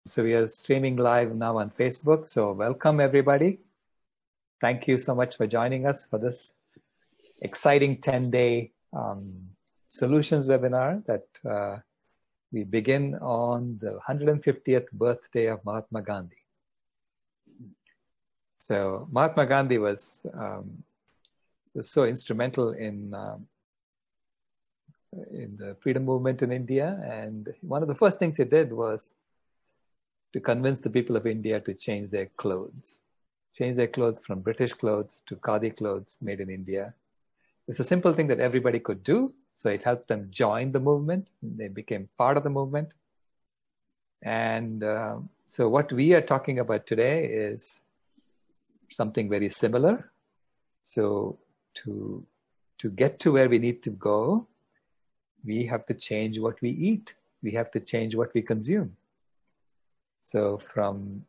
So we are streaming live now on Facebook. So welcome everybody. Thank you so much for joining us for this exciting 10-day solutions webinar that we begin on the 150th birthday of Mahatma Gandhi. So Mahatma Gandhi was so instrumental in the freedom movement in India, and one of the first things he did was to convince the people of India to change their clothes from British clothes to Khadi clothes made in India. It's a simple thing that everybody could do, so it helped them join the movement. They became part of the movement. And so what we are talking about today is something very similar. So to get to where we need to go, we have to change what we eat. We have to change what we consume. So from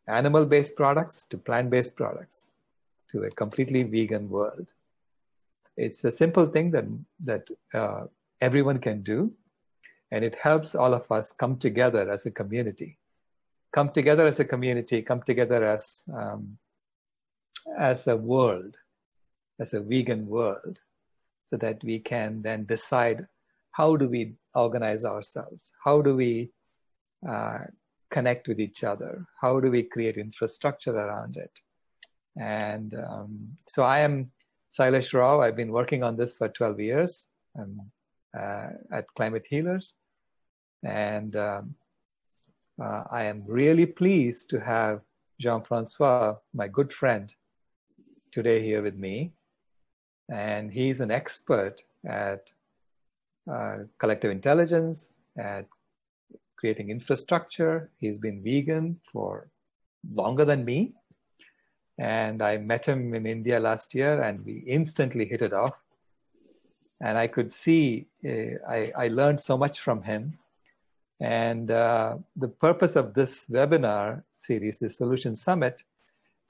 animal-based products to plant-based products to a completely vegan world. It's a simple thing that everyone can do, and it helps all of us come together as a community. Come together as a community, come together as a world, as a vegan world, so that we can then decide how do we organize ourselves? How do we connect with each other? How do we create infrastructure around it? And so I am Sailesh Rao. I've been working on this for 12 years at Climate Healers. And I am really pleased to have Jean-François, my good friend, today here with me. And he's an expert at collective intelligence, at creating infrastructure. He's been vegan for longer than me. And I met him in India last year and we instantly hit it off. And I could see, I learned so much from him. And the purpose of this webinar series, the Solution Summit,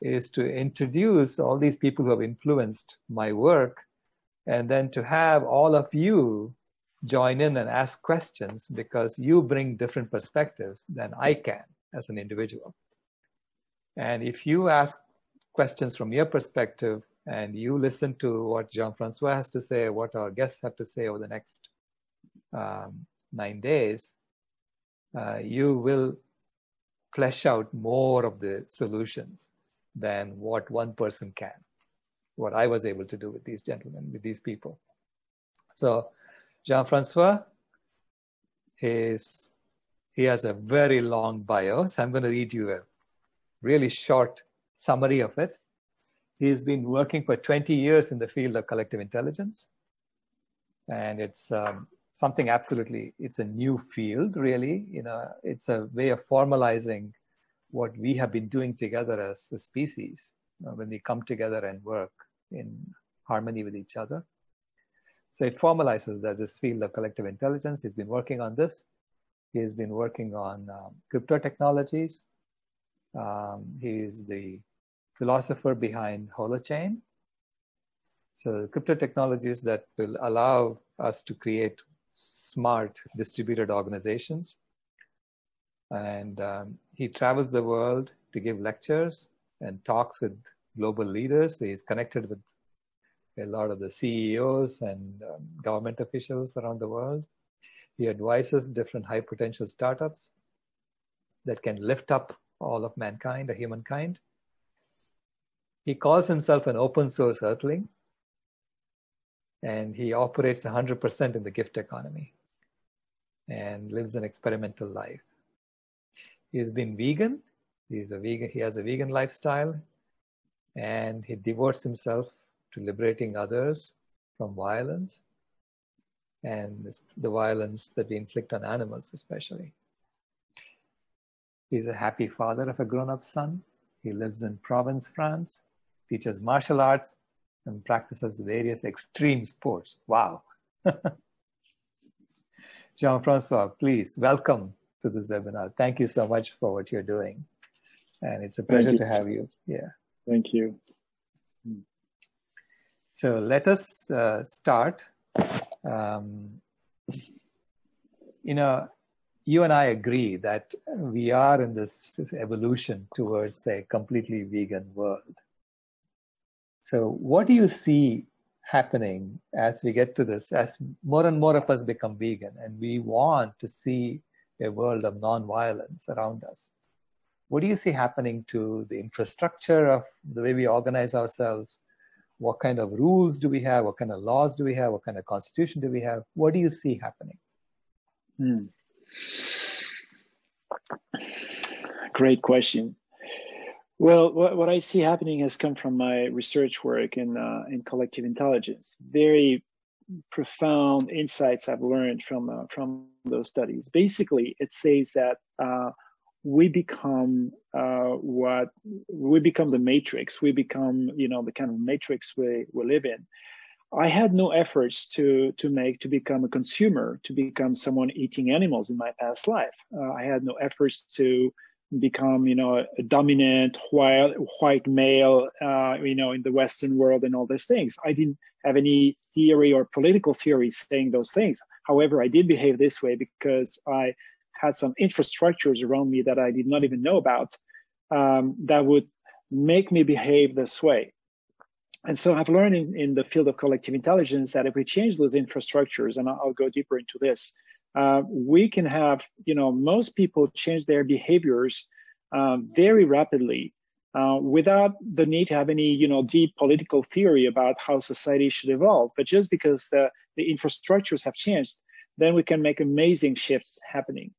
is to introduce all these people who have influenced my work, and then to have all of you join in and ask questions, because you bring different perspectives than I can as an individual. And if you ask questions from your perspective and you listen to what Jean-François has to say, what our guests have to say over the next 9 days, you will flesh out more of the solutions than what one person can, what I was able to do with these gentlemen, with these people. So Jean-François, he has a very long bio, so I'm going to read you a really short summary of it. He's been working for 20 years in the field of collective intelligence. And it's something absolutely, it's a new field, really. You know, it's a way of formalizing what we have been doing together as a species when we come together and work in harmony with each other. So it formalizes this field of collective intelligence. He's been working on this. He's been working on crypto technologies. He's the philosopher behind Holochain. So crypto technologies that will allow us to create smart distributed organizations. And he travels the world to give lectures and talks with global leaders. So he's connected with a lot of the CEOs and government officials around the world. He advises different high potential startups that can lift up all of mankind, or humankind. He calls himself an open source earthling, and he operates 100% in the gift economy and lives an experimental life. He's been vegan. He has a vegan lifestyle, and he devotes himself to liberating others from violence, and the violence that we inflict on animals especially. He's a happy father of a grown-up son. He lives in Provence, France, teaches martial arts, and practices various extreme sports. Wow. Jean-François, please welcome to this webinar. Thank you so much for what you're doing. And it's a pleasure to have you. Yeah. Thank you. So let us start. you and I agree that we are in this evolution towards a completely vegan world. So what do you see happening as we get to this, as more and more of us become vegan and we want to see a world of non-violence around us? What do you see happening to the infrastructure of the way we organize ourselves? What kind of rules do we have? What kind of laws do we have? What kind of constitution do we have? What do you see happening? Great question. Well, what I see happening has come from my research work in collective intelligence. Very profound insights I've learned from those studies. Basically, it says that we become the matrix. We become, the kind of matrix we live in. I had no efforts to become a consumer, to become someone eating animals in my past life. I had no efforts to become, a dominant white male, in the Western world and all these things. I didn't have any theory or political theory saying those things. However, I did behave this way because I had some infrastructures around me that I did not even know about that would make me behave this way. And so I've learned in the field of collective intelligence that if we change those infrastructures, and I'll go deeper into this, we can have, most people change their behaviors very rapidly without the need to have any, deep political theory about how society should evolve. But just because the infrastructures have changed, then we can make amazing shifts happening.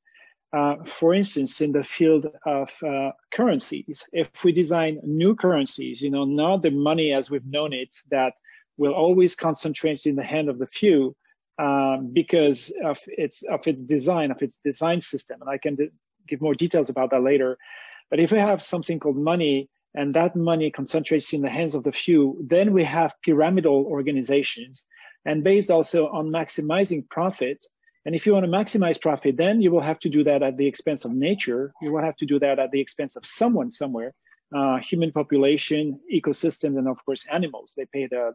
For instance, in the field of currencies, if we design new currencies, not the money as we've known it, that will always concentrate in the hand of the few because of its design system. And I can give more details about that later. But if we have something called money, and that money concentrates in the hands of the few, then we have pyramidal organizations, and based also on maximizing profit. And if you want to maximize profit, then you will have to do that at the expense of nature. You will have to do that at the expense of someone somewhere, human population, ecosystem, and of course, animals. They pay the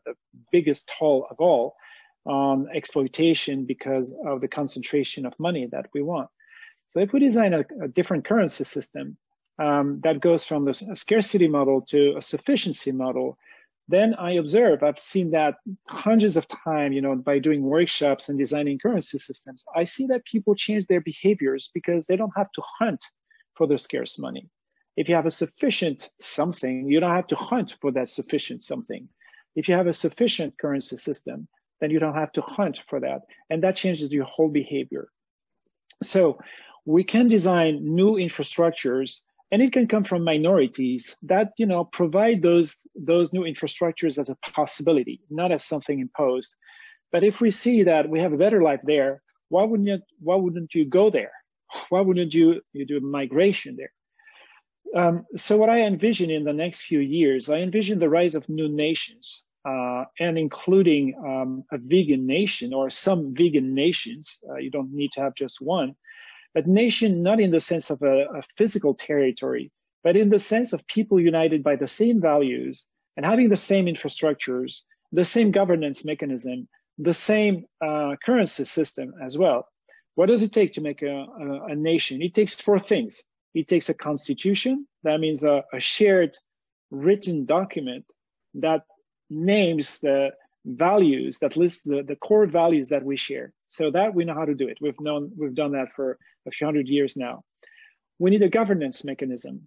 biggest toll of all on exploitation because of the concentration of money that we want. So if we design a different currency system that goes from the scarcity model to a sufficiency model, then I've seen that hundreds of times, by doing workshops and designing currency systems, I see that people change their behaviors because they don't have to hunt for the scarce money. If you have a sufficient something, you don't have to hunt for that sufficient something. If you have a sufficient currency system, then you don't have to hunt for that. And that changes your whole behavior. So we can design new infrastructures, and it can come from minorities that, provide those new infrastructures as a possibility, not as something imposed. But if we see that we have a better life there, why wouldn't you go there? Why wouldn't you do migration there? So what I envision in the next few years, I envision the rise of new nations, and including a vegan nation or some vegan nations. You don't need to have just one. But nation, not in the sense of a physical territory, but in the sense of people united by the same values and having the same infrastructures, the same governance mechanism, the same currency system as well. What does it take to make a nation? It takes four things. It takes a constitution. That means a shared written document that names the values, that lists the core values that we share. So that we know how to do it. We've done that for a few hundred years now. We need a governance mechanism.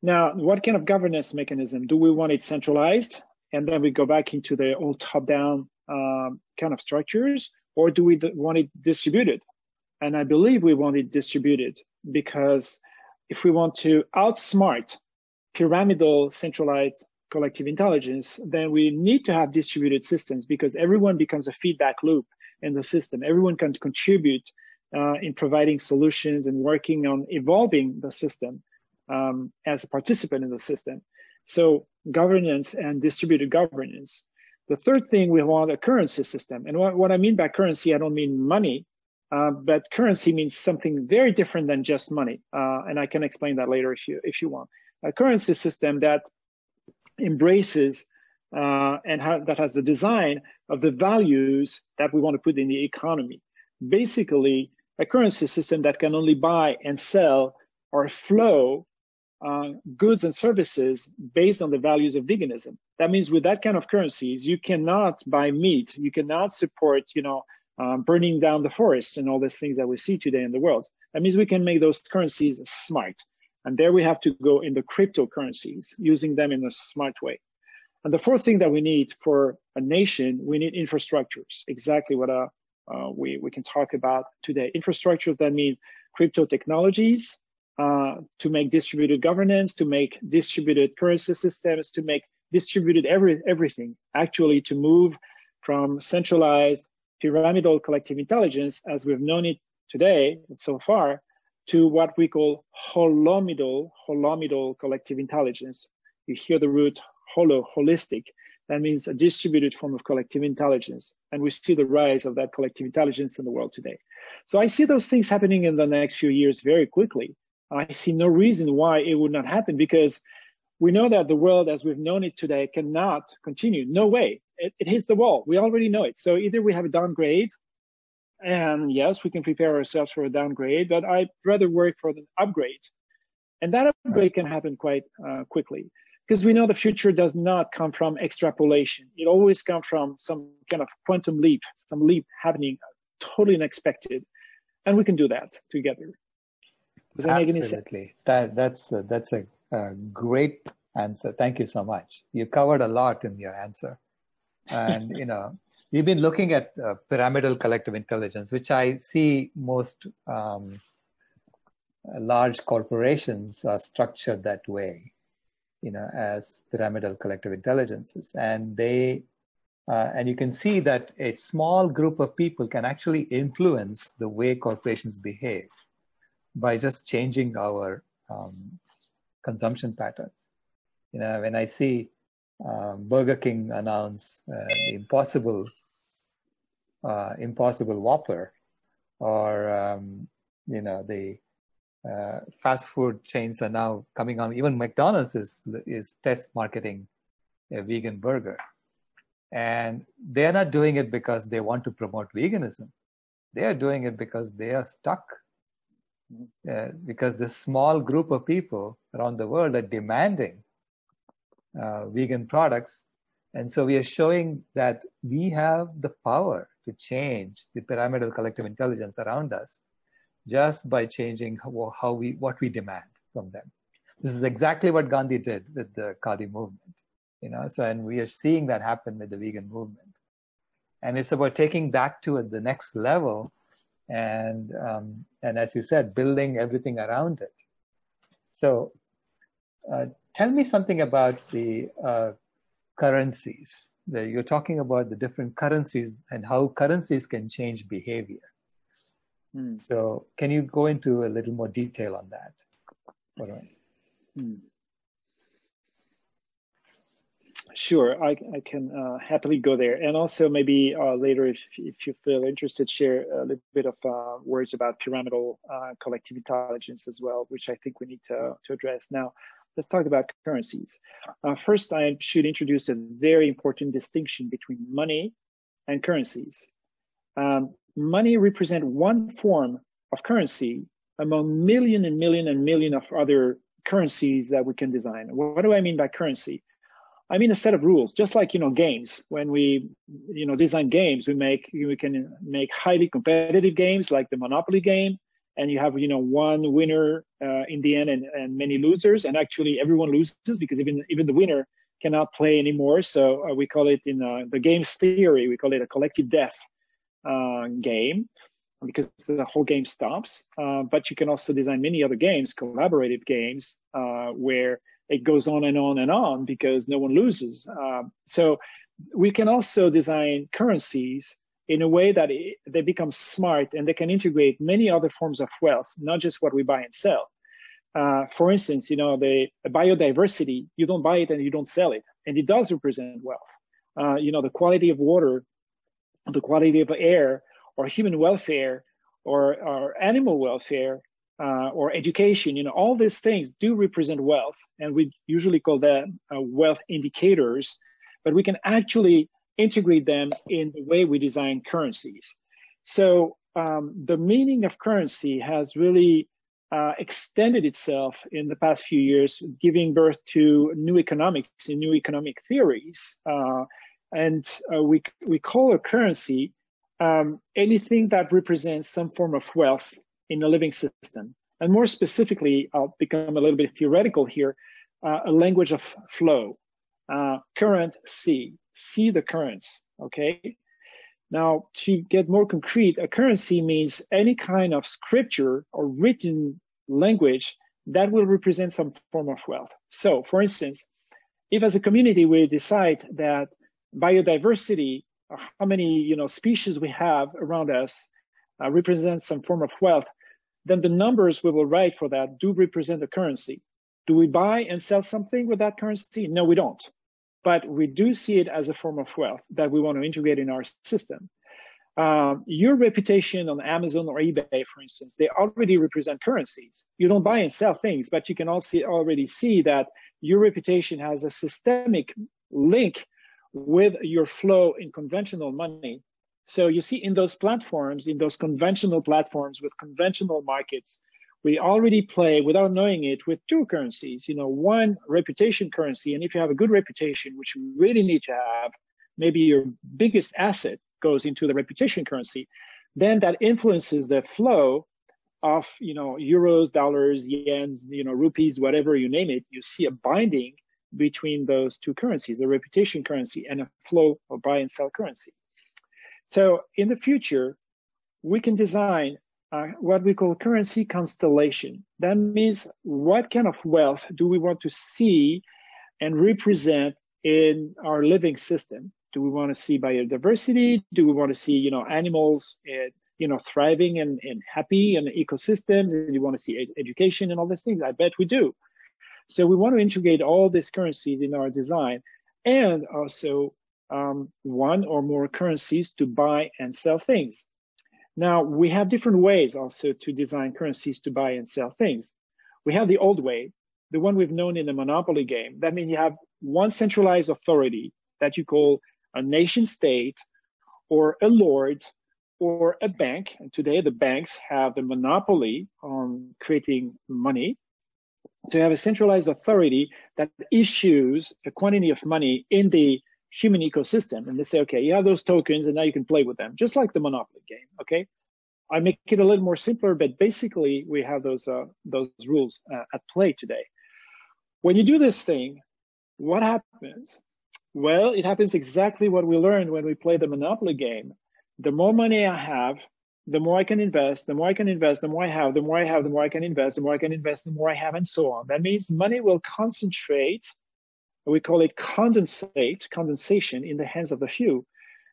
Now, what kind of governance mechanism? Do we want it centralized? And then we go back into the old top-down kind of structures, or do we want it distributed? And I believe we want it distributed, because if we want to outsmart pyramidal centralized collective intelligence, then we need to have distributed systems, because everyone becomes a feedback loop in the system. Everyone can contribute in providing solutions and working on evolving the system as a participant in the system. So governance and distributed governance. The third thing, we want a currency system. And what I mean by currency, I don't mean money, but currency means something very different than just money. And I can explain that later if you want. A currency system that embraces that has the design of the values that we want to put in the economy. Basically, a currency system that can only buy and sell or flow goods and services based on the values of veganism. That means with that kind of currencies, you cannot buy meat, you cannot support, burning down the forests and all these things that we see today in the world. That means we can make those currencies smart. And there we have to go in the cryptocurrencies, using them in a smart way. And the fourth thing that we need for a nation, we need infrastructures. Exactly what we can talk about today. Infrastructures that mean crypto technologies, to make distributed governance, to make distributed currency systems, to make distributed everything, actually to move from centralized pyramidal collective intelligence as we've known it today so far to what we call holomidal collective intelligence. You hear the root holistic. That means a distributed form of collective intelligence. And we see the rise of that collective intelligence in the world today. So I see those things happening in the next few years very quickly. I see no reason why it would not happen, because we know that the world as we've known it today cannot continue. No way. It hits the wall. We already know it. So either we have a downgrade, and yes, we can prepare ourselves for a downgrade, but I'd rather work for an upgrade. And that upgrade can happen quite quickly, because we know the future does not come from extrapolation. It always comes from some kind of quantum leap, some leap happening totally unexpected. And we can do that together. Does that make any sense? Absolutely. That's a great answer. Thank you so much. You covered a lot in your answer. And, you've been looking at pyramidal collective intelligence, which I see most large corporations are structured that way, as pyramidal collective intelligences. And and you can see that a small group of people can actually influence the way corporations behave by just changing our consumption patterns. When I see Burger King announce the impossible Whopper, or the fast food chains are now coming on. Even McDonald's is test marketing a vegan burger, and they're not doing it because they want to promote veganism. They are doing it because they are stuck. Because this small group of people around the world are demanding vegan products. And so we are showing that we have the power to change the pyramidal collective intelligence around us just by changing what we demand from them. This is exactly what Gandhi did with the Khadi movement. And we are seeing that happen with the vegan movement. And it's about taking that to the next level. And as you said, building everything around it. So tell me something about the currencies. You're talking about the different currencies and how currencies can change behavior. So can you go into a little more detail on that? All right. Sure, I can happily go there. And also maybe later, if you feel interested, share a little bit of words about pyramidal collective intelligence as well, which I think we need to address. Now, let's talk about currencies. First, I should introduce a very important distinction between money and currencies. Money represents one form of currency among million and million of other currencies that we can design. What do I mean by currency? I mean a set of rules, just like games. When we design games, we can make highly competitive games like the Monopoly game, and you have one winner in the end and many losers, and actually everyone loses because even the winner cannot play anymore. So we call it in the games theory, we call it a collective death game, because the whole game stops. But you can also design many other games, collaborative games, where it goes on and on and on because no one loses. So we can also design currencies in a way that they become smart and they can integrate many other forms of wealth, not just what we buy and sell. For instance, the biodiversity, you don't buy it and you don't sell it, and it does represent wealth. The quality of water, the quality of air, or human welfare, or animal welfare, or education, all these things do represent wealth, and we usually call them wealth indicators, but we can actually integrate them in the way we design currencies. So the meaning of currency has really extended itself in the past few years, giving birth to new economics and new economic theories. We call a currency anything that represents some form of wealth in a living system. And more specifically, I'll become a little bit theoretical here, a language of flow. Current, see the currents, okay? Now, to get more concrete, a currency means any kind of scripture or written language that will represent some form of wealth. So, for instance, if as a community we decide that biodiversity, how many species we have around us, represents some form of wealth, then the numbers we will write for that do represent a currency. Do we buy and sell something with that currency? No, we don't. But we do see it as a form of wealth that we want to integrate in our system. Your reputation on Amazon or eBay, for instance, they already represent currencies. You don't buy and sell things, but you can also already see that your reputation has a systemic link with your flow in conventional money. So you see in those platforms, in those conventional platforms with conventional markets, we already play without knowing it with two currencies, one reputation currency. And if you have a good reputation, which you really need to have, maybe your biggest asset goes into the reputation currency, then that influences the flow of, euros, dollars, yens, rupees, whatever you name it. You see a binding between those two currencies, a reputation currency and a flow of buy and sell currency. So in the future, we can design what we call currency constellation. That means what kind of wealth do we want to see and represent in our living system? Do we want to see biodiversity? Do we want to see, animals, thriving and happy in ecosystems? And you want to see education and all these things? I bet we do. So we want to integrate all these currencies in our design, and also one or more currencies to buy and sell things. Now, we have different ways also to design currencies to buy and sell things. We have the old way, the one we've known in the monopoly game. That means you have one centralized authority that you call a nation state or a lord or a bank. And today the banks have the monopoly on creating money. To have a centralized authority that issues a quantity of money in the human ecosystem, and they say, okay, you have those tokens and now you can play with them, just like the monopoly game. Okay, I make it a little more simpler, but basically we have those rules at play today. When you do this thing, what happens? Well, it happens exactly what we learned when we played the monopoly game. The more money I have, the more I can invest, the more I can invest, the more I have, the more I have, the more I can invest, the more I can invest, the more I have, and so on. That means money will concentrate. We call it condensation in the hands of a few.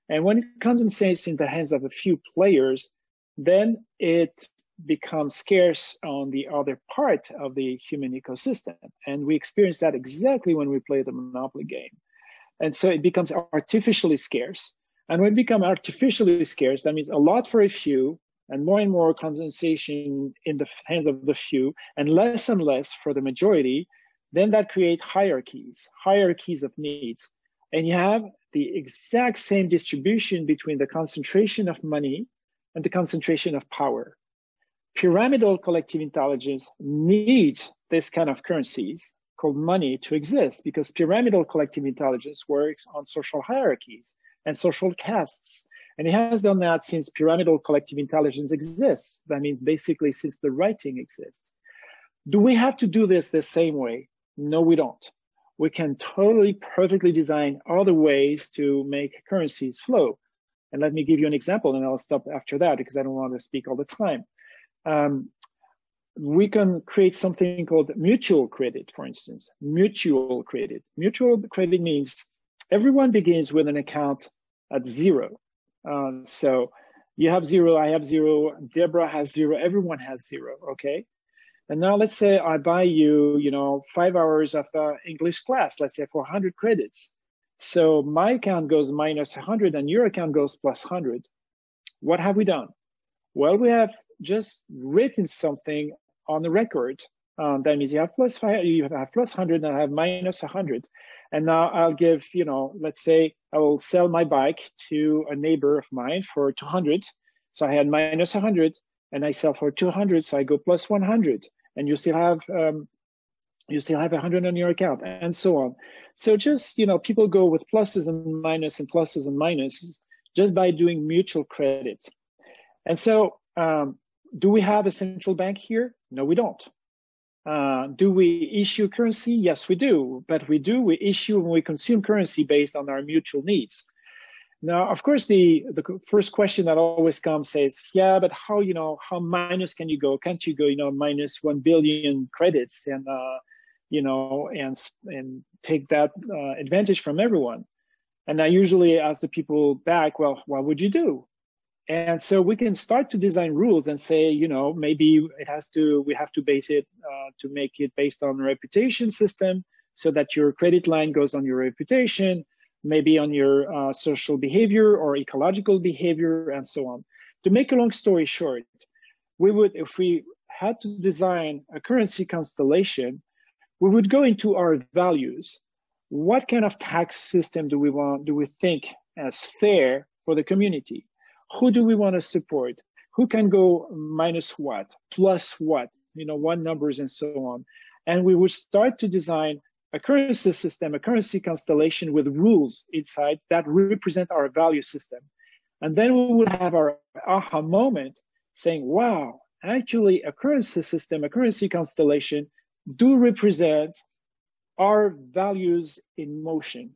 And when it condensates in the hands of a few players, then it becomes scarce on the other part of the human ecosystem. And we experience that exactly when we play the monopoly game. And so it becomes artificially scarce. And when it becomes artificially scarce, that means a lot for a few and more condensation in the hands of the few and less for the majority. Then that creates hierarchies of needs. And you have the exact same distribution between the concentration of money and the concentration of power. Pyramidal collective intelligence needs this kind of currencies called money to exist, because pyramidal collective intelligence works on social hierarchies and social castes. And it has done that since pyramidal collective intelligence exists. That means basically since the writing exists. Do we have to do this the same way? No, we don't. We can totally perfectly design other ways to make currencies flow. And let me give you an example, and I'll stop after that because I don't want to speak all the time. We can create something called mutual credit, for instance. Mutual credit. Mutual credit means everyone begins with an account at zero. So you have zero, I have zero, Deborah has zero, everyone has zero, okay? And now let's say I buy you, 5 hours of English class, let's say for 100 credits. So my account goes minus 100 and your account goes plus 100. What have we done? Well, we have just written something on the record. That means you have plus 5, you have plus 100 and I have minus 100. And now I'll give, let's say I will sell my bike to a neighbor of mine for 200. So I had minus 100 and I sell for 200. So I go plus 100 and you still have 100 on your account and so on. So just, people go with pluses and minuses just by doing mutual credit. And so do we have a central bank here? No, we don't. Do we issue currency? Yes, we do. But we issue when we consume currency based on our mutual needs. Now, of course, the first question that always comes says, yeah, but how minus can you go? Can't you go, minus 1 billion credits and, and take that advantage from everyone? And I usually ask the people back, well, what would you do? And so we can start to design rules and say, maybe we have to base it to make it based on a reputation system so that your credit line goes on your reputation, maybe on your social behavior or ecological behavior and so on. To make a long story short, if we had to design a currency constellation, we would go into our values. What kind of tax system do we think as fair for the community? Who do we want to support? Who can go minus what, plus what, what numbers and so on. And we would start to design a currency system, a currency constellation with rules inside that represent our value system. And then we would have our aha moment saying, wow, actually a currency system, a currency constellation do represent our values in motion.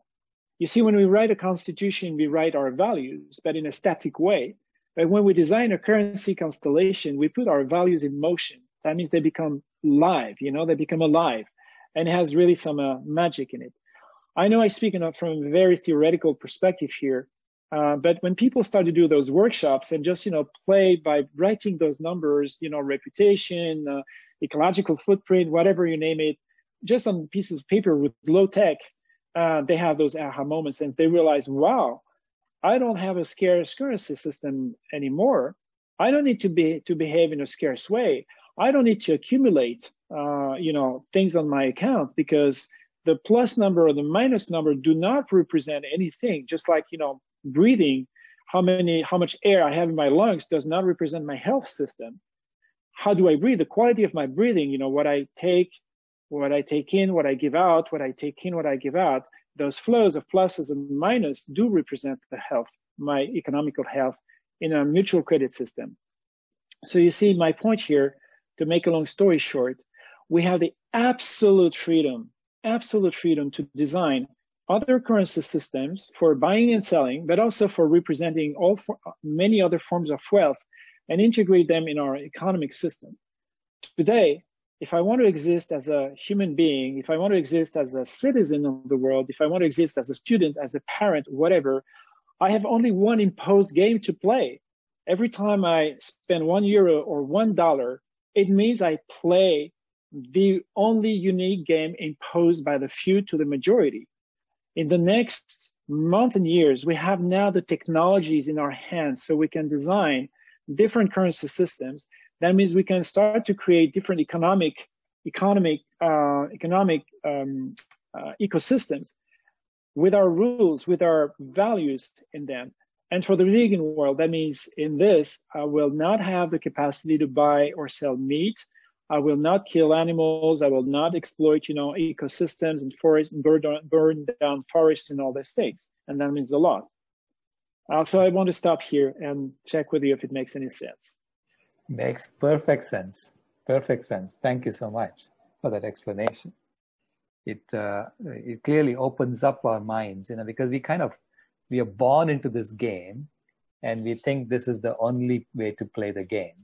You see, when we write a constitution, we write our values, but in a static way. But when we design a currency constellation, we put our values in motion. That means they become live, they become alive. And it has really some magic in it. I know I speak from a very theoretical perspective here, but when people start to do those workshops and just, play by writing those numbers, reputation, ecological footprint, whatever you name it, just on pieces of paper with low tech, they have those aha moments and they realize, wow, I don't have a scarce currency system anymore. I don't need to behave in a scarce way. I don't need to accumulate, things on my account because the plus number or the minus number do not represent anything. Just like, breathing, how much air I have in my lungs does not represent my health system. How do I breathe? The quality of my breathing, what I take in, what I give out, what I take in, what I give out, those flows of pluses and minus do represent the health, my economical health in a mutual credit system. So you see my point here, to make a long story short, we have the absolute freedom to design other currency systems for buying and selling, but also for representing many other forms of wealth and integrate them in our economic system. Today, if I want to exist as a human being, if I want to exist as a citizen of the world, if I want to exist as a student, as a parent, whatever, I have only one imposed game to play. Every time I spend €1 or $1, it means I play the only unique game imposed by the few to the majority. In the next month and years, we have now the technologies in our hands so we can design different currency systems. That means we can start to create different economic ecosystems with our rules, with our values in them. And for the vegan world, that means in this, I will not have the capacity to buy or sell meat. I will not kill animals. I will not exploit, ecosystems and forests and burn down forests and all these things. And that means a lot. So I want to stop here and check with you if it makes any sense. Makes perfect sense. Perfect sense. Thank you so much for that explanation. It clearly opens up our minds, because we are born into this game and we think this is the only way to play the game.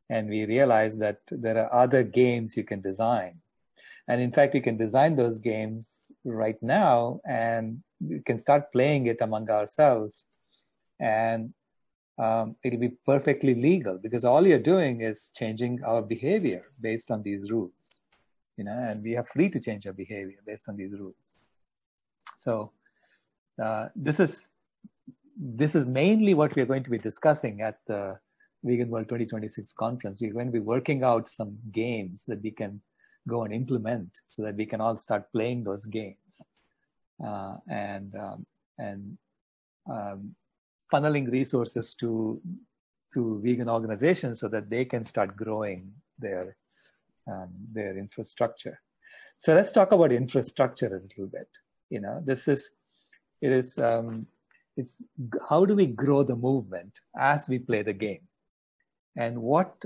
And we realize that there are other games you can design. And in fact, we can design those games right now and we can start playing it among ourselves. And it'll be perfectly legal because all you're doing is changing our behavior based on these rules, and we are free to change our behavior based on these rules. So this is mainly what we're going to be discussing at the Vegan World 2026 conference. We're going to be working out some games that we can go and implement so that we can all start playing those games and funneling resources to to vegan organizations so that they can start growing their infrastructure. So let's talk about infrastructure a little bit. It's how do we grow the movement as we play the game, and what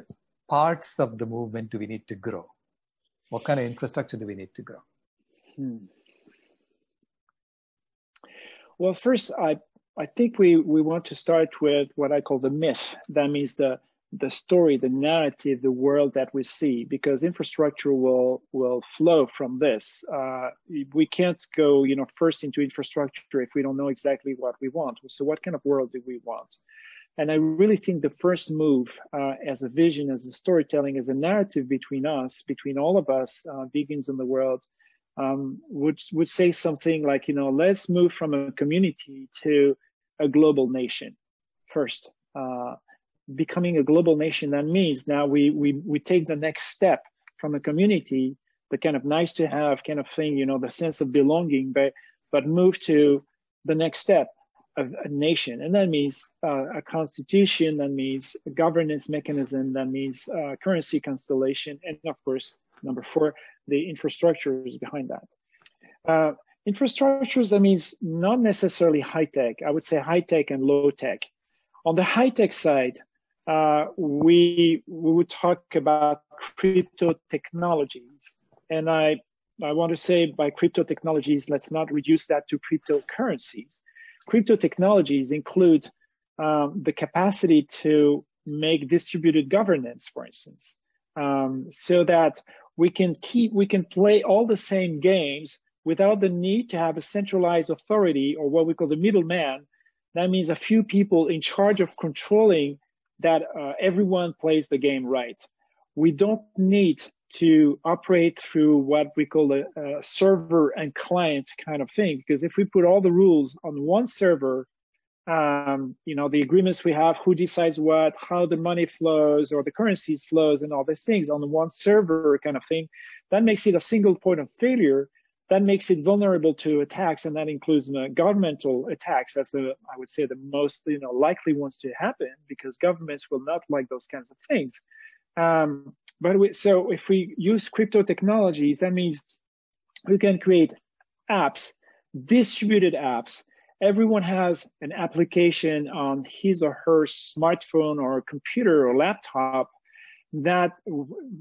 parts of the movement do we need to grow? What kind of infrastructure do we need to grow? Well, first, I think we want to start with what I call the myth. That means the story, the narrative, the world that we see, because infrastructure will flow from this. We can't go, first into infrastructure if we don't know exactly what we want. So what kind of world do we want? And I really think the first move as a vision, as a storytelling, as a narrative between us, between all of us, vegans in the world, would say something like, let's move from a community to a global nation first. Becoming a global nation, that means now we take the next step from a community, the kind of nice to have kind of thing, the sense of belonging, but move to the next step of a nation. And that means a constitution, that means a governance mechanism, that means currency constellation, and of course, number 4, the infrastructures behind that. Infrastructures, that means not necessarily high tech. I would say high tech and low tech. On the high tech side, we would talk about crypto technologies. And I want to say by crypto technologies, let's not reduce that to cryptocurrencies. Crypto technologies include the capacity to make distributed governance, for instance, so that we can play all the same games without the need to have a centralized authority, or what we call the middleman. That means a few people in charge of controlling that everyone plays the game right. We don't need to operate through what we call a server and client kind of thing, because if we put all the rules on one server, the agreements we have, who decides what, how the money flows or the currencies flows and all these things on the one server kind of thing, that makes it a single point of failure. That makes it vulnerable to attacks, and that includes governmental attacks. That's I would say, the most likely ones to happen, because governments will not like those kinds of things. So if we use crypto technologies, that means we can create apps, distributed apps. Everyone has an application on his or her smartphone or computer or laptop that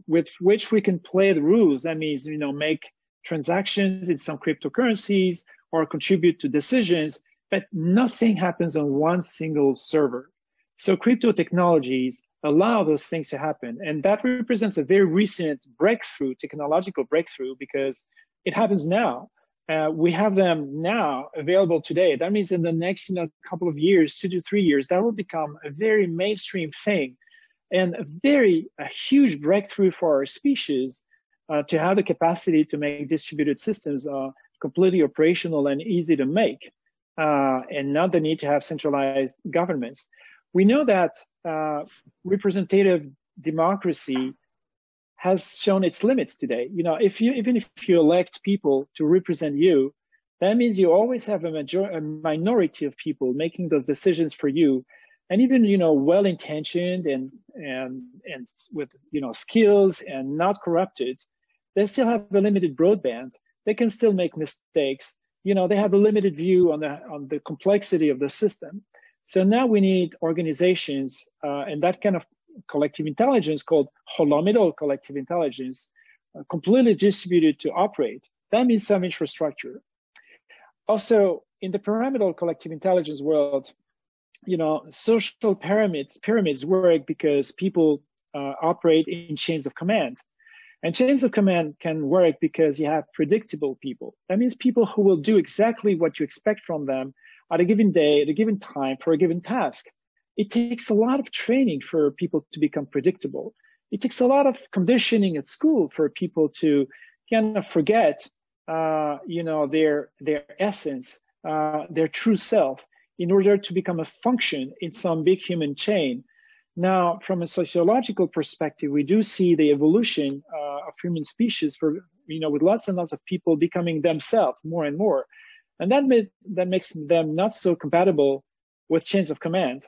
with which we can play the rules. That means make transactions in some cryptocurrencies or contribute to decisions, but nothing happens on one single server. So crypto technologies allow those things to happen. And that represents a very recent breakthrough, technological breakthrough, because it happens now. We have them now available today. That means in the next couple of years, 2 to 3 years, that will become a very mainstream thing and a huge breakthrough for our species. To have the capacity to make distributed systems completely operational and easy to make, and not the need to have centralized governments. We know that representative democracy has shown its limits today. Even if you elect people to represent you, that means you always have a minority of people making those decisions for you. And even, well-intentioned and with, skills and not corrupted, they still have a limited broadband. They can still make mistakes. They have a limited view on the complexity of the system. So now we need organizations and that kind of collective intelligence called pyramidal collective intelligence, completely distributed to operate. That means some infrastructure. Also, in the pyramidal collective intelligence world, social pyramids work because people operate in chains of command. And chains of command can work because you have predictable people. That means people who will do exactly what you expect from them at a given day, at a given time, for a given task. It takes a lot of training for people to become predictable. It takes a lot of conditioning at school for people to kind of forget, their essence, their true self, in order to become a function in some big human chain. Now, from a sociological perspective, we do see the evolution of human species with lots and lots of people becoming themselves more and more. And that makes them not so compatible with chains of command.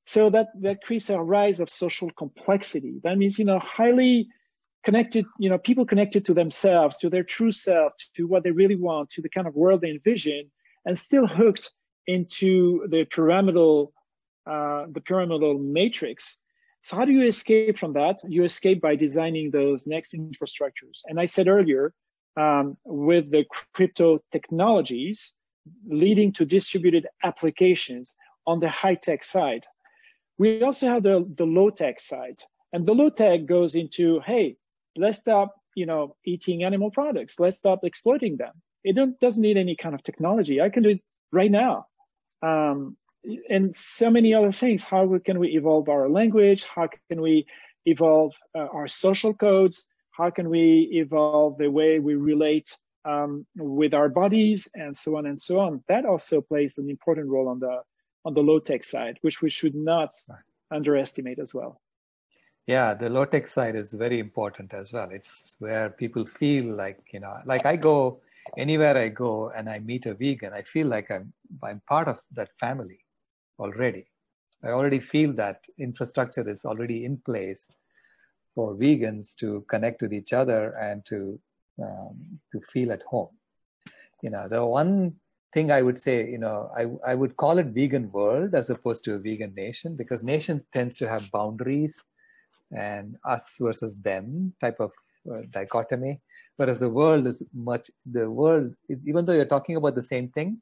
So that creates a rise of social complexity. That means, highly connected, people connected to themselves, to their true self, to what they really want, to the kind of world they envision, and still hooked into the pyramidal matrix. So how do you escape from that? You escape by designing those next infrastructures. And I said earlier, with the crypto technologies leading to distributed applications on the high-tech side. We also have the low-tech side. And the low-tech goes into, hey, let's stop, eating animal products. Let's stop exploiting them. It doesn't need any kind of technology. I can do it right now. And so many other things. How can we evolve our language? How can we evolve our social codes? How can we evolve the way we relate with our bodies, and so on and so on? That also plays an important role on the low-tech side, which we should not underestimate as well. Yeah, the low-tech side is very important as well. It's where people feel like, like I go, anywhere I go and I meet a vegan, I feel like I'm part of that family already. I already feel that infrastructure is already in place for vegans to connect with each other and to feel at home. The one thing I would say, I would call it vegan world as opposed to a vegan nation, because nation tends to have boundaries and us versus them type of dichotomy. Whereas the world is even though you're talking about the same thing,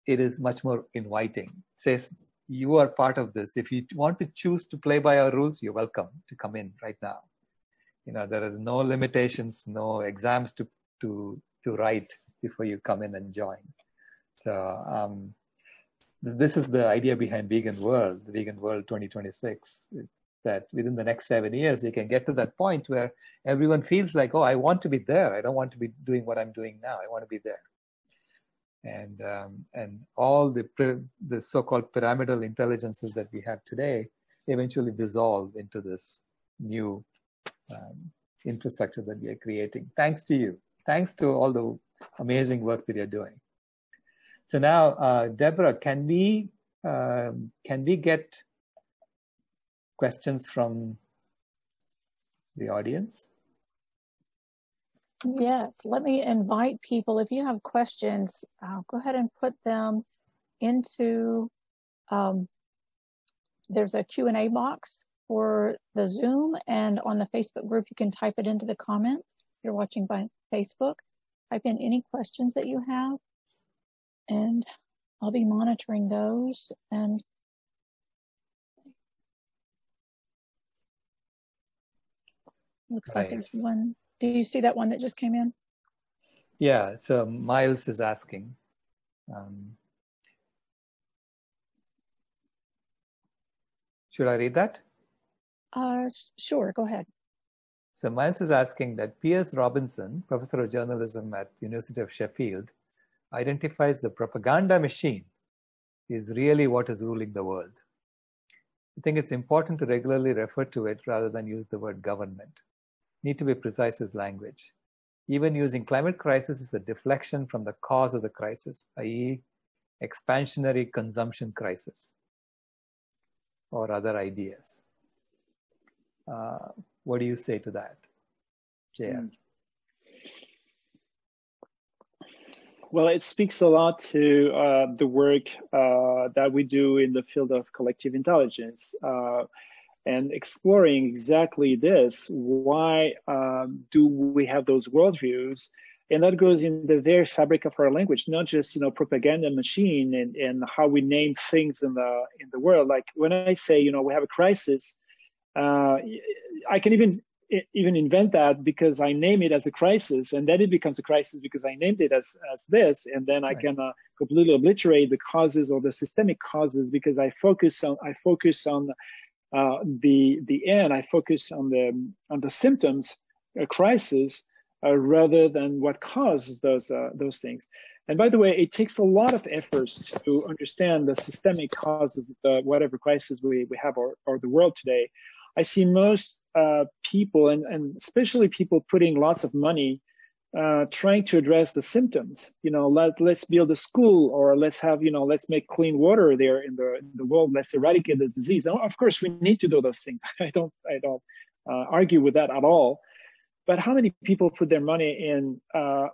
it is much more inviting. It says, you are part of this. If you want to choose to play by our rules, you're welcome to come in right now. There is no limitations, no exams to write before you come in and join. So this is the idea behind Vegan World, the Vegan World 2026, that within the next 7 years, we can get to that point where everyone feels like, oh, I want to be there. I don't want to be doing what I'm doing now. I want to be there. And all the so-called pyramidal intelligences that we have today eventually dissolve into this new infrastructure that we are creating. Thanks to you. Thanks to all the amazing work that you're doing. So now, Deborah, can we get questions from the audience? Yes, let me invite people. If you have questions, go ahead and put them into, there's a Q&A box for the Zoom, and on the Facebook group, you can type it into the comments. If you're watching by Facebook, type in any questions that you have, and I'll be monitoring those. And looks like there's one. Do you see that one that just came in? Yeah, so Miles is asking. Should I read that? Sure, go ahead. So Miles is asking that Piers Robinson, professor of journalism at the University of Sheffield, identifies the propaganda machine is really what is ruling the world. I think it's important to regularly refer to it rather than use the word government. Need to be precise with language. Even using climate crisis is a deflection from the cause of the crisis, i.e. expansionary consumption crisis or other ideas. What do you say to that, JR? Well, it speaks a lot to the work that we do in the field of collective intelligence. And exploring exactly this, why do we have those worldviews? And that goes in the very fabric of our language, not just propaganda machine and how we name things in the world. Like when I say we have a crisis, I can even invent that because I name it as a crisis, and then it becomes a crisis because I named it as this, and then I can completely obliterate the causes or the systemic causes because I focus on the end. I focus on the symptoms, a crisis, rather than what causes those things. And by the way, it takes a lot of efforts to understand the systemic causes of whatever crisis we have or the world today. I see most people, and especially people putting lots of money trying to address the symptoms. Let's build a school, or let's have, let's make clean water there in the world. Let's eradicate this disease. And of course, we need to do those things. I don't argue with that at all. But how many people put their money in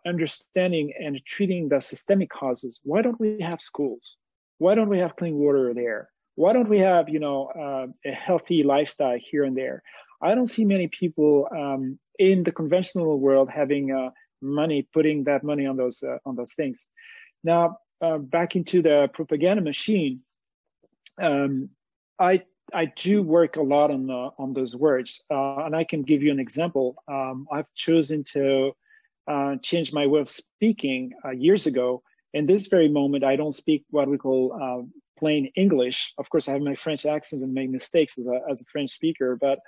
understanding and treating the systemic causes? Why don't we have schools? Why don't we have clean water there? Why don't we have, a healthy lifestyle here and there? I don't see many people in the conventional world having money, putting that money on those things. Now, back into the propaganda machine, I do work a lot on those words, and I can give you an example. I've chosen to change my way of speaking years ago. In this very moment, I don't speak what we call plain English. Of course, I have my French accent and make mistakes as a French speaker, but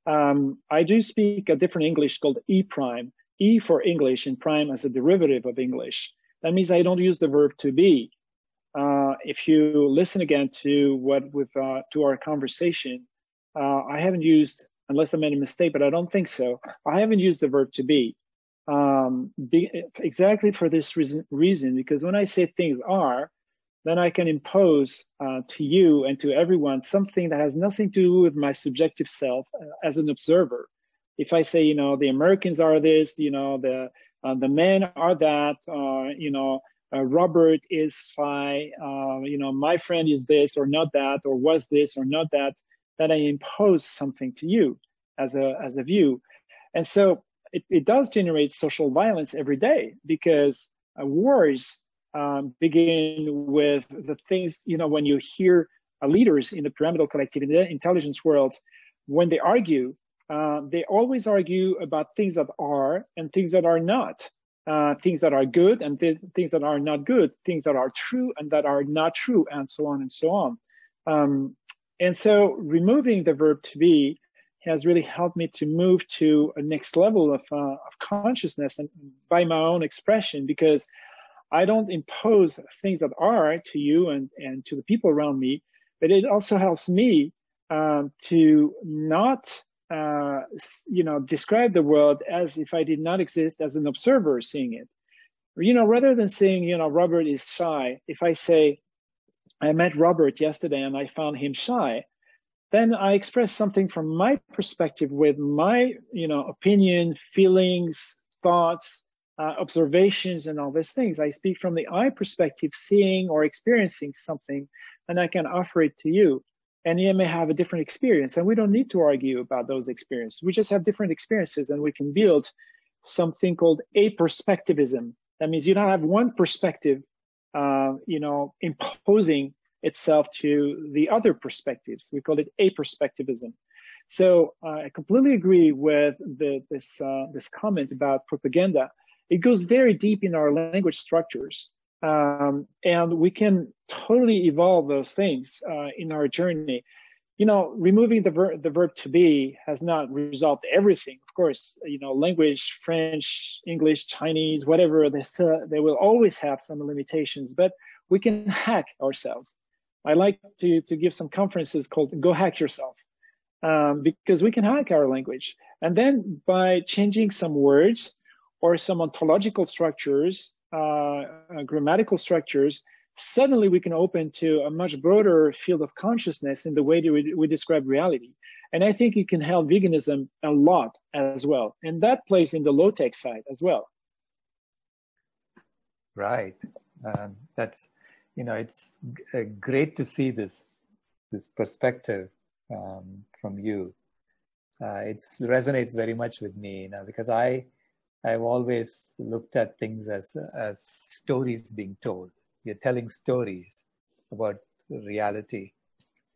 I do speak a different English called E prime. E for English and prime as a derivative of English. That means I don't use the verb to be. If you listen again to to our conversation, I haven't used, unless I made a mistake, but I don't think so. I haven't used the verb to be exactly for this reason, because when I say things are, then I can impose to you and to everyone something that has nothing to do with my subjective self as an observer. If I say, the Americans are this, the men are that, Robert is shy, my friend is this or not that, or was this or not that, that I impose something to you as a view. And so it does generate social violence every day, because wars begin with the things, when you hear leaders in the pyramidal collective, in the intelligence world, when they argue, they always argue about things that are and things that are not. Things that are good and things that are not good, things that are true and that are not true, and so on and so on. And so removing the verb to be has really helped me to move to a next level of consciousness, and by my own expression, because I don't impose things that are to you and to the people around me, but it also helps me to not describe the world as if I did not exist as an observer seeing it. Rather than saying, Robert is shy, if I say, I met Robert yesterday and I found him shy, then I express something from my perspective with my, opinion, feelings, thoughts, observations, and all these things. I speak from the I perspective, seeing or experiencing something, and I can offer it to you. And you may have a different experience, and we don't need to argue about those experiences. We just have different experiences, and we can build something called a perspectivism. That means you don't have one perspective, imposing itself to the other perspectives. We call it a perspectivism. So I completely agree with this comment about propaganda. It goes very deep in our language structures. And we can totally evolve those things in our journey. Removing the verb to be has not resolved everything. Of course, language, French, English, Chinese, whatever, they will always have some limitations, but we can hack ourselves. I like to give some conferences called Go Hack Yourself, because we can hack our language. And then by changing some words or some ontological structures, grammatical structures, suddenly we can open to a much broader field of consciousness in the way that we describe reality. And I think it can help veganism a lot as well. And that plays in the low-tech side as well. Right. That's, it's great to see this perspective from you. It resonates very much with me, because I've always looked at things as stories being told. You're telling stories about reality.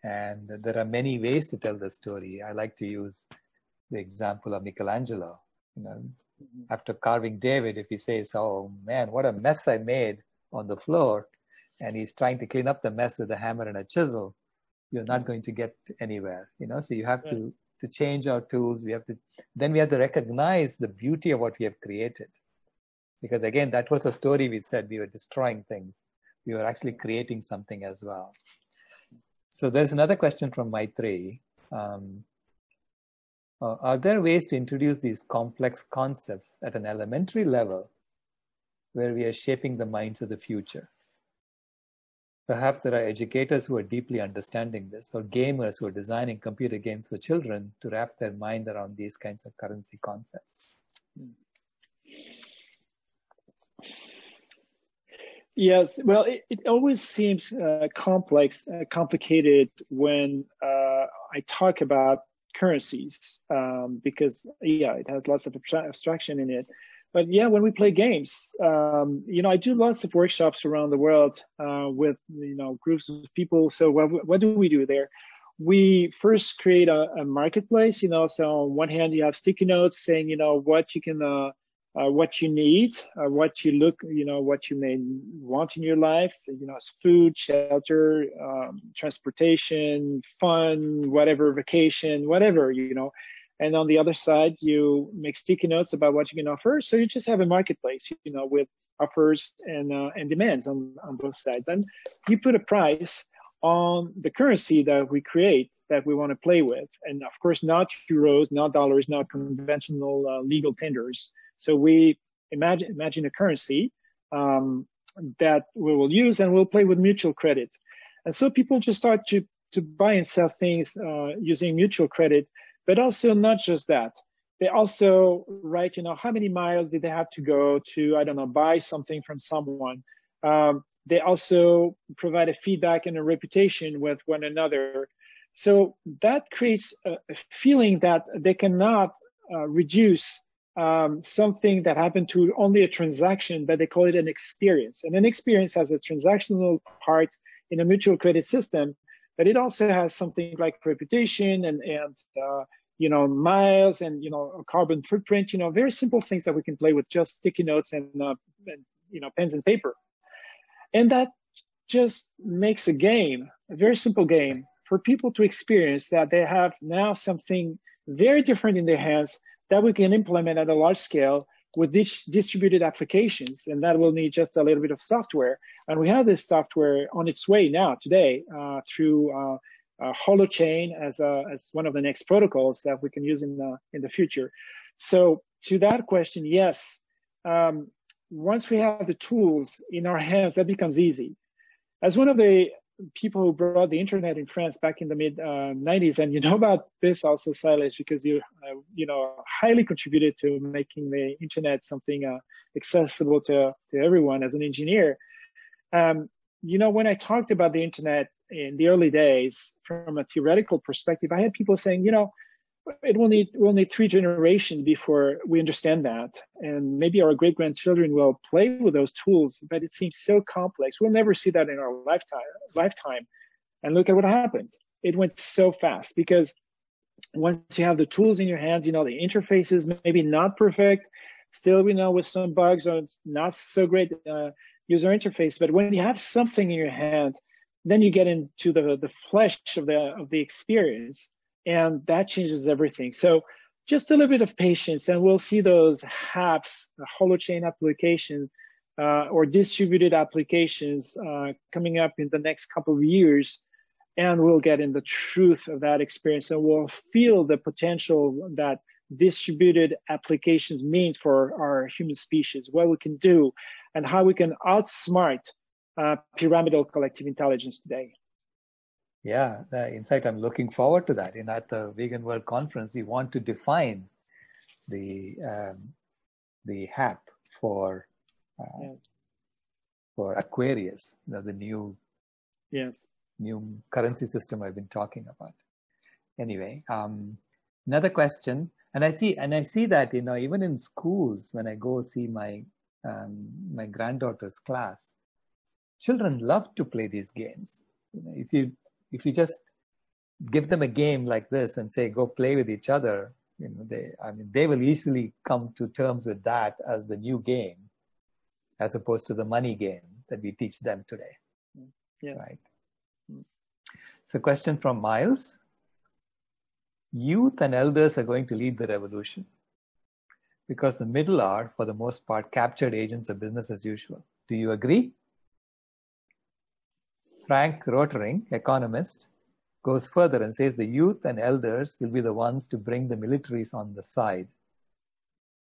And there are many ways to tell the story. I like to use the example of Michelangelo. After carving David, if he says, oh man, what a mess I made on the floor, and he's trying to clean up the mess with a hammer and a chisel, you're not going to get anywhere. So you have to change our tools. We have to recognize the beauty of what we have created. Because again, that was a story we said. We were destroying things. We were actually creating something as well. So there's another question from Maitreyi. Are there ways to introduce these complex concepts at an elementary level where we are shaping the minds of the future? Perhaps there are educators who are deeply understanding this, or gamers who are designing computer games for children to wrap their mind around these kinds of currency concepts. Yes, well, it always seems complicated when I talk about currencies, because it has lots of abstraction in it. But yeah, when we play games, I do lots of workshops around the world with groups of people. So what do we do there? We first create a marketplace. So on one hand, you have sticky notes saying what you can. What you need, what you may want in your life, food, shelter, transportation, fun, whatever, vacation, whatever, And on the other side, you make sticky notes about what you can offer. So you just have a marketplace, with offers and demands on both sides. And you put a price on the currency that we create that we want to play with. And of course, not euros, not dollars, not conventional legal tenders. So we imagine a currency that we will use, and we'll play with mutual credit. And so people just start to buy and sell things using mutual credit, but also not just that. They also write, how many miles did they have to go to, buy something from someone. They also provide a feedback and a reputation with one another. So that creates a feeling that they cannot reduce something that happened to only a transaction, but they call it an experience. And an experience has a transactional part in a mutual credit system, but it also has something like reputation and miles and, a carbon footprint, very simple things that we can play with just sticky notes and pens and paper. And that just makes a game, a very simple game, for people to experience that they have now something very different in their hands that we can implement at a large scale with distributed applications. And that will need just a little bit of software. And we have this software on its way now today through Holochain as one of the next protocols that we can use in the future. So to that question, yes, once we have the tools in our hands, that becomes easy. As one of the people who brought the internet in France back in the mid 90s, and you know about this also, Sailesh, because you highly contributed to making the internet something accessible to everyone as an engineer. When I talked about the internet in the early days from a theoretical perspective, I had people saying, we'll need 3 generations before we understand that. And maybe our great-grandchildren will play with those tools, but it seems so complex. We'll never see that in our lifetime. And look at what happened. It went so fast because once you have the tools in your hands, the interface is maybe not perfect. Still, with some bugs, or it's not so great user interface. But when you have something in your hand, then you get into the flesh of the experience. And that changes everything. So just a little bit of patience, and we'll see those apps, Holochain application, or distributed applications coming up in the next couple of years. And we'll get in the truth of that experience, and we'll feel the potential that distributed applications mean for our human species, what we can do, and how we can outsmart pyramidal collective intelligence today. Yeah, in fact, I'm looking forward to that. At the Vegan World Conference, we want to define the HAP for Aquarius, the new currency system I've been talking about. Anyway, another question, and I see that even in schools when I go see my granddaughter's class, children love to play these games. If you just give them a game like this and say, go play with each other, they will easily come to terms with that as the new game, as opposed to the money game that we teach them today. Yes. Right. So question from Miles. Youth and elders are going to lead the revolution because the middle are, for the most part, captured agents of business as usual. Do you agree? Frank Rotering, economist, goes further and says the youth and elders will be the ones to bring the militaries on the side,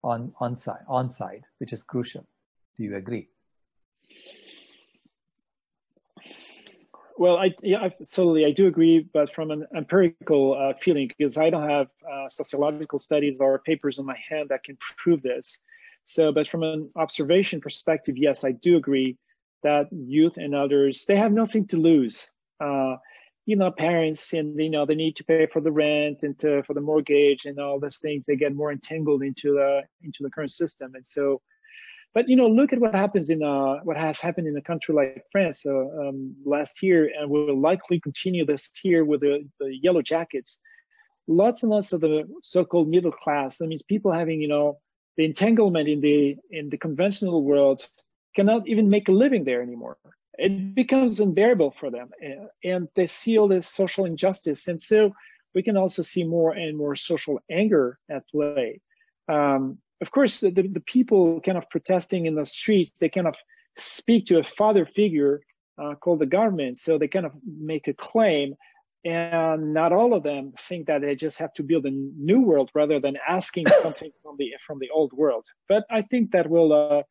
on side, which is crucial. Do you agree? Well, I do agree, but from an empirical feeling, because I don't have sociological studies or papers in my hand that can prove this. So, but from an observation perspective, yes, I do agree that youth and elders, they have nothing to lose. Parents, and they need to pay for the rent and for the mortgage and all those things. They get more entangled into the current system, and so. But look at what happens what has happened in a country like France last year, and will likely continue this year with the yellow jackets. Lots and lots of the so-called middle class. That means people having the entanglement in the conventional world cannot even make a living there anymore. It becomes unbearable for them, and they see all this social injustice, and so we can also see more and more social anger at play. Of course, the people kind of protesting in the streets, they kind of speak to a father figure called the government. So they kind of make a claim, and not all of them think that they just have to build a new world rather than asking something from the old world. But I think that will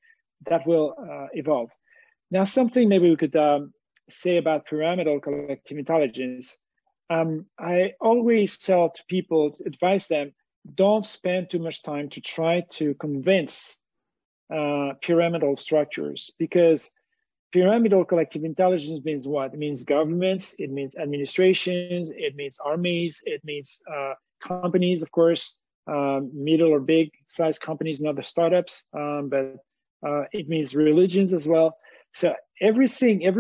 evolve. Now, something maybe we could say about pyramidal collective intelligence. I always tell to people, advise them, don't spend too much time to try to convince pyramidal structures, because pyramidal collective intelligence means what? It means governments, it means administrations, it means armies, it means companies, of course, middle or big size companies, not the startups, but it means religions as well. So every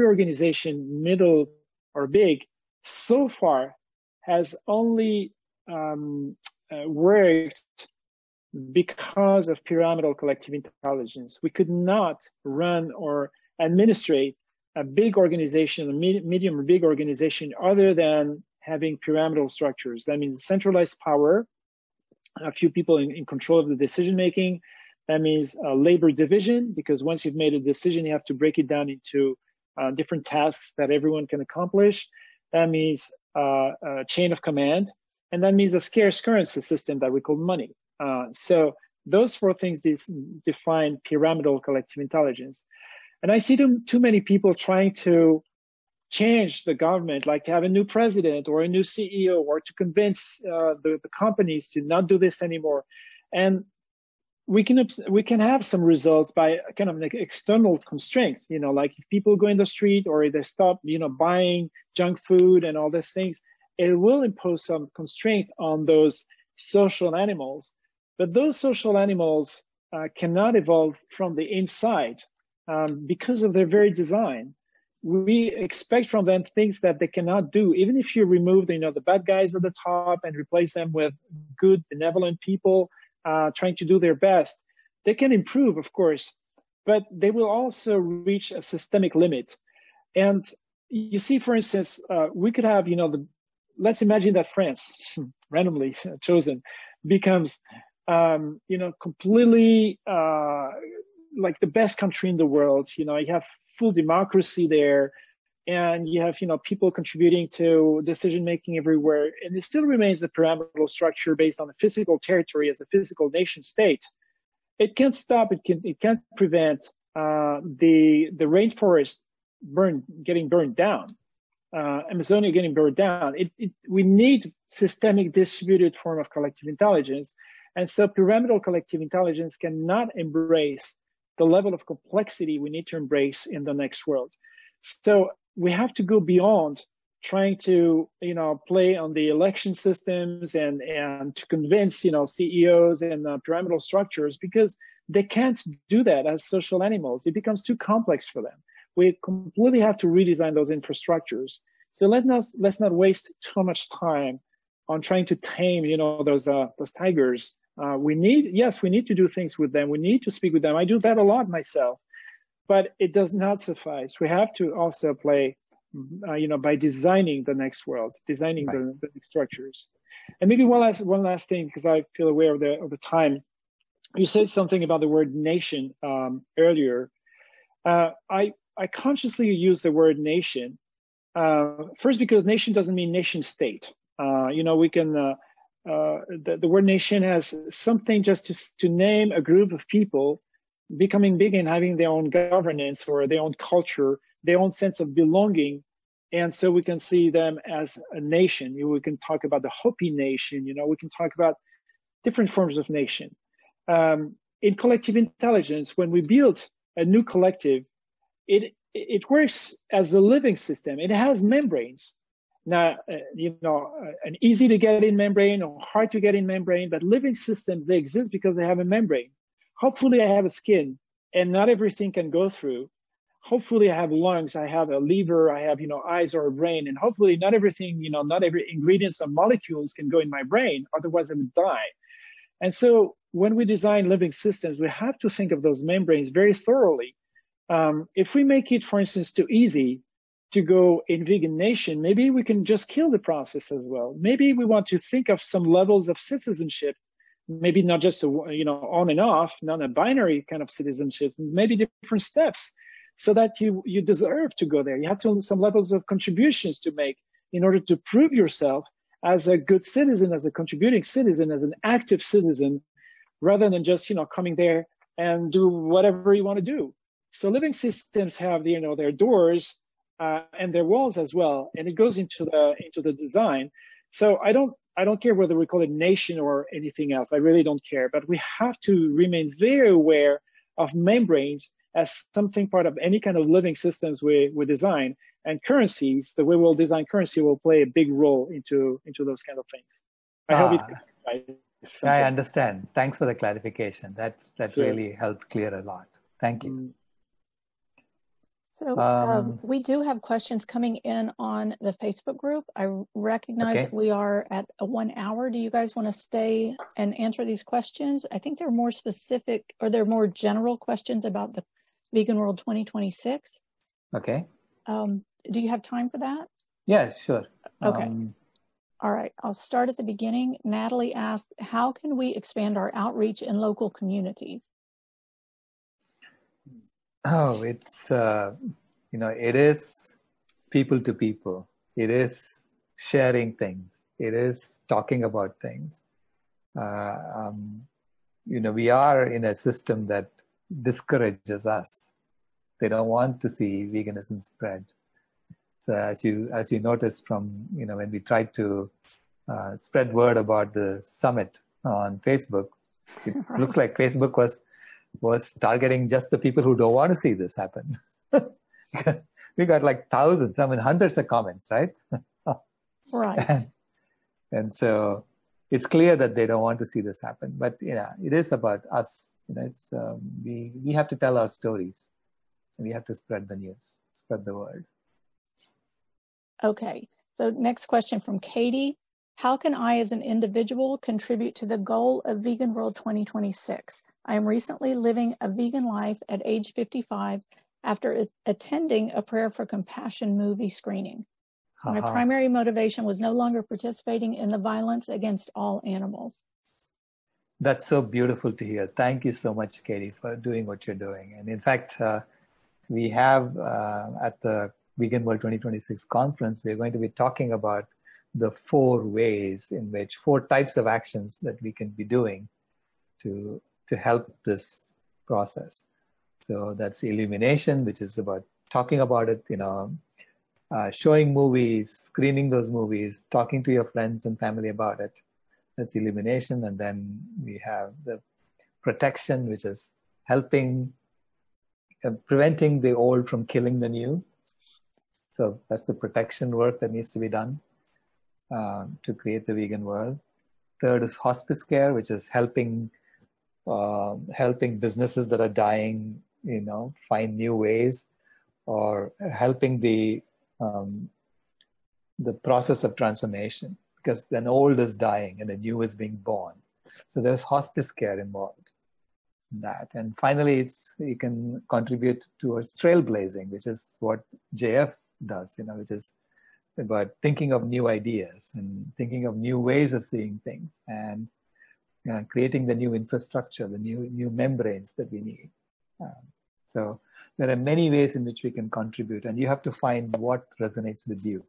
organization, middle or big, so far has only worked because of pyramidal collective intelligence. We could not run or administrate a big organization, a medium or big organization, other than having pyramidal structures. That means centralized power, a few people in control of the decision making. That means labor division, because once you've made a decision, you have to break it down into different tasks that everyone can accomplish. That means a chain of command. And that means a scarce currency system that we call money. So those four things define pyramidal collective intelligence. And I see too many people trying to change the government, like to have a new president or a new CEO, or to convince the companies to not do this anymore. And we can have some results by kind of like external constraint, like if people go in the street or they stop, buying junk food and all these things, it will impose some constraint on those social animals. But those social animals cannot evolve from the inside because of their very design. We expect from them things that they cannot do. Even if you remove the bad guys at the top and replace them with good, benevolent people trying to do their best, they can improve, of course, but they will also reach a systemic limit. And you see, for instance, we could have, let's imagine that France, randomly chosen, becomes, completely like the best country in the world. You have full democracy there, and you have, people contributing to decision-making everywhere. And it still remains a pyramidal structure based on a physical territory as a physical nation state. It can't stop, it can't prevent the rainforest getting burned down. Amazonia getting burned down. We need systemic distributed form of collective intelligence. And so pyramidal collective intelligence cannot embrace the level of complexity we need to embrace in the next world. So we have to go beyond trying to, play on the election systems and to convince, CEOs and pyramidal structures, because they can't do that as social animals. It becomes too complex for them. We completely have to redesign those infrastructures. So let's not waste too much time on trying to tame, those tigers. We need to do things with them. We need to speak with them. I do that a lot myself, but it does not suffice. We have to also play, by designing the next world, designing the next structures. And maybe one last thing, because I feel aware of the time. You said something about the word nation earlier. I consciously use the word nation First, because nation doesn't mean nation state. We can, the word nation has something just to name a group of people becoming big and having their own governance or their own culture, their own sense of belonging. And so we can see them as a nation. We can talk about the Hopi nation, we can talk about different forms of nation. In collective intelligence, when we build a new collective, it works as a living system. It has membranes. Now, an easy to get in membrane or hard to get in membrane, but living systems, they exist because they have a membrane. Hopefully I have a skin and not everything can go through. Hopefully I have lungs, I have a liver, I have, eyes or a brain, and hopefully not everything, not every ingredients or molecules can go in my brain, otherwise I would die. And so when we design living systems, we have to think of those membranes very thoroughly. If we make it, for instance, too easy to go in vegan nation, maybe we can just kill the process as well. Maybe we want to think of some levels of citizenship, maybe not just on and off, not a binary kind of citizenship, maybe different steps, so that you deserve to go there. You have to some levels of contributions to make in order to prove yourself as a good citizen, as a contributing citizen, as an active citizen, rather than just coming there and do whatever you want to do. So living systems have their doors and their walls as well, and it goes into the design. So I don't care whether we call it nation or anything else. I really don't care. But we have to remain very aware of membranes as something part of any kind of living systems we design. And currencies, the way we'll design currency, will play a big role into those kind of things. I hope it clarifies. I understand. Thanks for the clarification. That Sure. really helped clear a lot. Thank you. So we do have questions coming in on the Facebook group. I recognize that we are at 1 hour. Do you guys want to stay and answer these questions? I think they're more specific, or they're more general questions about the Vegan World 2026. Okay. Do you have time for that? Yeah, sure. Okay. All right. I'll start at the beginning. Natalie asked, how can we expand our outreach in local communities? Oh, it's, it is people to people. It is sharing things. It is talking about things. We are in a system that discourages us. They don't want to see veganism spread. So as you noticed from, when we tried to spread word about the summit on Facebook, it looks like Facebook was targeting just the people who don't want to see this happen. We got like thousands, hundreds of comments, right? Right. And so it's clear that they don't want to see this happen. But it is about us. It's we have to tell our stories. We have to spread the news, spread the word. Okay. So next question from Katie. How can I as an individual contribute to the goal of Vegan World 2026? I am recently living a vegan life at age 55 after attending a Prayer for Compassion movie screening. My primary motivation was no longer participating in the violence against all animals. That's so beautiful to hear. Thank you so much, Katie, for doing what you're doing. And in fact, we have at the Vegan World 2026 conference, we're going to be talking about the 4 types of actions that we can be doing to help this process. So that's illumination, which is about talking about it, showing movies, screening those movies, talking to your friends and family about it. That's illumination. And then we have the protection, which is helping, preventing the old from killing the new. So that's the protection work that needs to be done to create the vegan world. Third is hospice care, which is helping businesses that are dying, find new ways, or helping the process of transformation, because an old is dying and a new is being born. So there's hospice care involved in that. And finally, you can contribute towards trailblazing, which is what JF does, which is about thinking of new ideas and thinking of new ways of seeing things, and creating the new infrastructure, the new membranes that we need. So there are many ways in which we can contribute, and you have to find what resonates with you.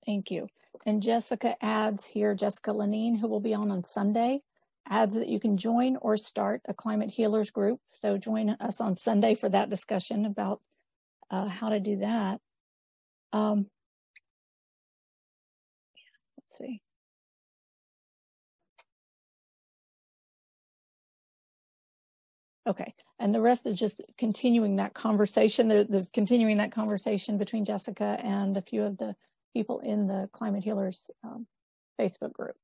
Thank you. And Jessica adds here, Jessica Lenine, who will be on Sunday, adds that you can join or start a climate healers group. So join us on Sunday for that discussion about how to do that. Let's see. Okay, and the rest is just continuing that conversation. There's continuing that conversation between Jessica and a few of the people in the Climate Healers Facebook group.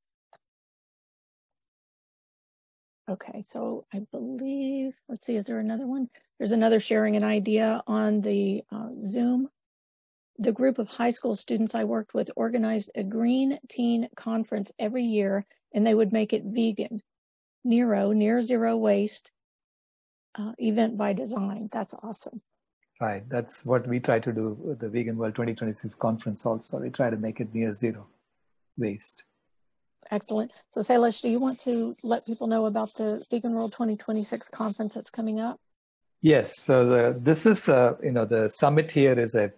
Okay, so I believe, let's see, is there another one? There's another sharing an idea on the Zoom. The group of high school students I worked with organized a green teen conference every year, and they would make it vegan. Near zero waste event by design. That's awesome. Right, that's what we try to do with the Vegan World 2026 conference also. We try to make it near zero waste. Excellent. So Sailesh, do you want to let people know about the Vegan World 2026 conference that's coming up? Yes, so this is, the summit here is a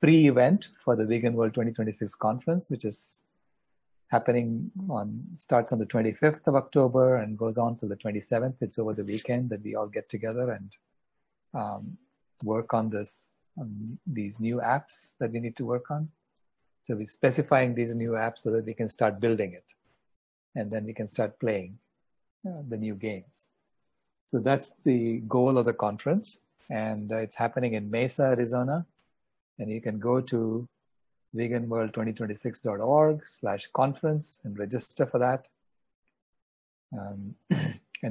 pre-event for the Vegan World 2026 conference, which is starts on the 25th of October and goes on till the 27th. It's over the weekend that we all get together and work on these new apps that we need to work on. So we're specifying these new apps so that we can start building it. And then we can start playing the new games. So that's the goal of the conference. And it's happening in Mesa, Arizona. And you can go to veganworld2026.org/conference and register for that. And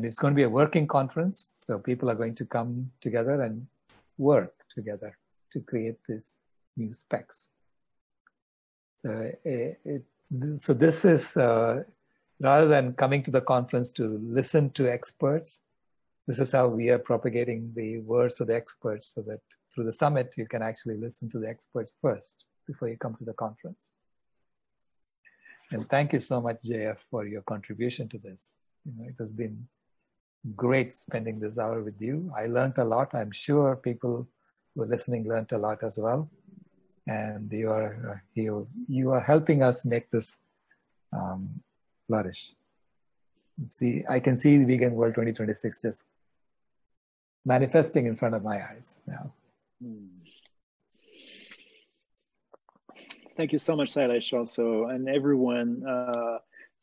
it's going to be a working conference. So people are going to come together and work together to create these new specs. So this is, rather than coming to the conference to listen to experts, this is how we are propagating the words of the experts so that through the summit, you can actually listen to the experts first before you come to the conference. And thank you so much, JF, for your contribution to this. It has been great spending this hour with you. I learned a lot. I'm sure people who are listening learned a lot as well. And you are helping us make this flourish. See, I can see Vegan World 2026 just manifesting in front of my eyes now. Thank you so much, Sailesh, also, and everyone.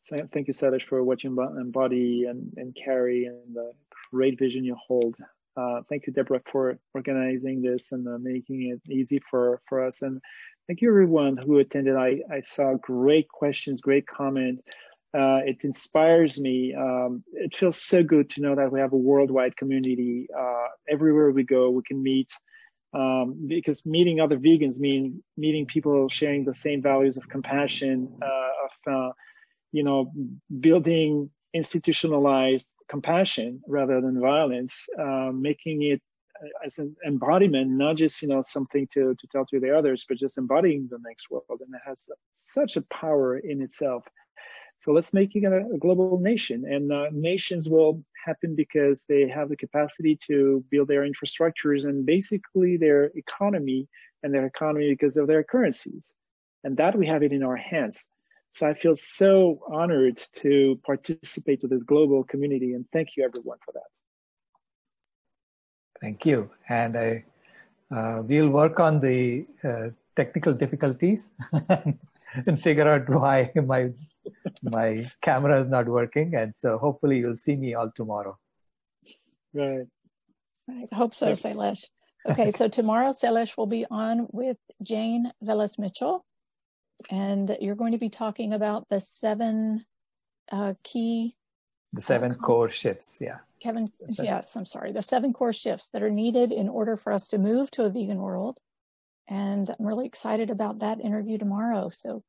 Thank you, Sailesh, for what you embody and carry and the great vision you hold. Thank you, Deborah, for organizing this and making it easy for us. And thank you, everyone who attended. I saw great questions, great comment. It inspires me. It feels so good to know that we have a worldwide community. Everywhere we go, we can meet. Because meeting other vegans mean meeting people sharing the same values of compassion, of building institutionalized compassion rather than violence, making it as an embodiment, not just something to tell to the others, but just embodying the next world, and it has such a power in itself. So let's make it a global nation, and nations will happen because they have the capacity to build their infrastructures and basically their economy, and their economy because of their currencies, and that we have it in our hands. So I feel so honored to participate to this global community, and thank you everyone for that. Thank you, and we'll work on the technical difficulties and figure out why my camera is not working, and so hopefully you'll see me all tomorrow. Right. I hope so, Sailesh. Okay, so tomorrow Sailesh will be on with Jane Velez-Mitchell, and you're going to be talking about the seven core shifts, yeah. Yes, I'm sorry. The 7 core shifts that are needed in order for us to move to a vegan world. And I'm really excited about that interview tomorrow. So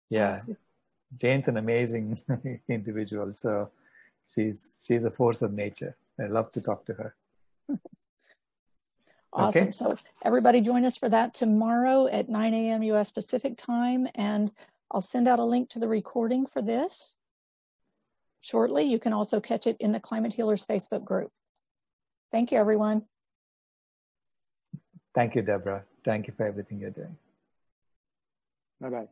yeah, Jane's an amazing individual. So she's a force of nature. I love to talk to her. Awesome. Okay. So everybody join us for that tomorrow at 9 a.m. U.S. Pacific time. And I'll send out a link to the recording for this shortly. You can also catch it in the Climate Healers Facebook group. Thank you, everyone. Thank you, Deborah. Thank you for everything you're doing. Bye-bye.